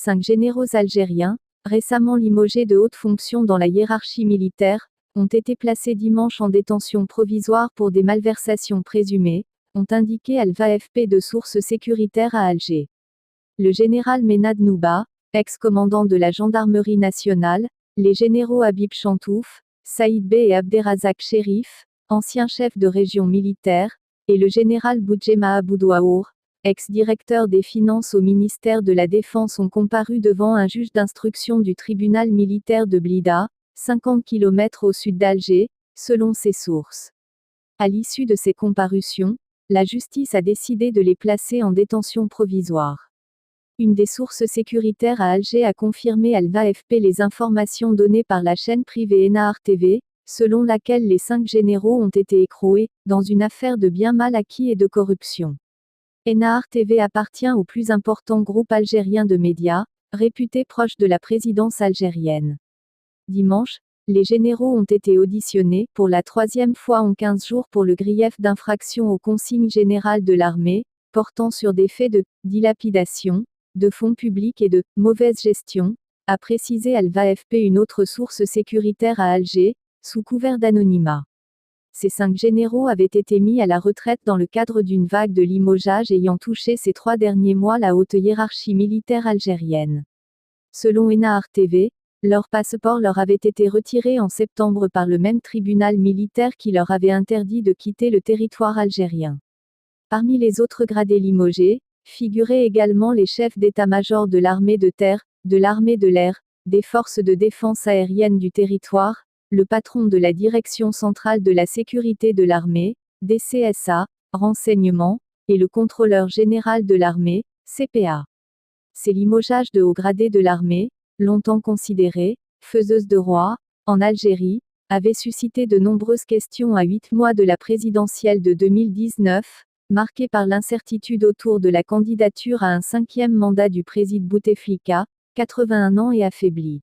5 généraux algériens, récemment limogés de hautes fonctions dans la hiérarchie militaire, ont été placés dimanche en détention provisoire pour des malversations présumées, ont indiqué Al-AFP de sources sécuritaires à Alger. Le général Menad Nouba, ex-commandant de la gendarmerie nationale, les généraux Habib Chantouf, Saïd Bey et Abderrazak Chérif, anciens chefs de région militaire, et le général Boudjema Boudouaour, ex-directeur des finances au ministère de la Défense ont comparu devant un juge d'instruction du tribunal militaire de Blida, 50 km au sud d'Alger, selon ses sources. À l'issue de ces comparutions, la justice a décidé de les placer en détention provisoire. Une des sources sécuritaires à Alger a confirmé à l'AFP les informations données par la chaîne privée Enahar TV, selon laquelle les 5 généraux ont été écroués, dans une affaire de biens mal acquis et de corruption. Enahar TV appartient au plus important groupe algérien de médias, réputé proche de la présidence algérienne. Dimanche, les généraux ont été auditionnés, pour la 3e fois en 15 jours pour le grief d'infraction aux consignes générales de l'armée, portant sur des faits de dilapidation, de fonds publics et de mauvaise gestion, a précisé Al-AFP une autre source sécuritaire à Alger, sous couvert d'anonymat. Ces 5 généraux avaient été mis à la retraite dans le cadre d'une vague de limogeage ayant touché ces 3 derniers mois la haute hiérarchie militaire algérienne. Selon Enahar TV, leur passeport leur avait été retiré en septembre par le même tribunal militaire qui leur avait interdit de quitter le territoire algérien. Parmi les autres gradés limogés, figuraient également les chefs d'état-major de l'armée de terre, de l'armée de l'air, des forces de défense aérienne du territoire, le patron de la Direction centrale de la sécurité de l'armée, DCSA, renseignement, et le contrôleur général de l'armée, CPA. Ces limogeages de hauts gradés de l'armée, longtemps considérées faiseuses de roi, en Algérie, avaient suscité de nombreuses questions à 8 mois de la présidentielle de 2019, marquée par l'incertitude autour de la candidature à un 5e mandat du président Bouteflika, 81 ans et affaibli.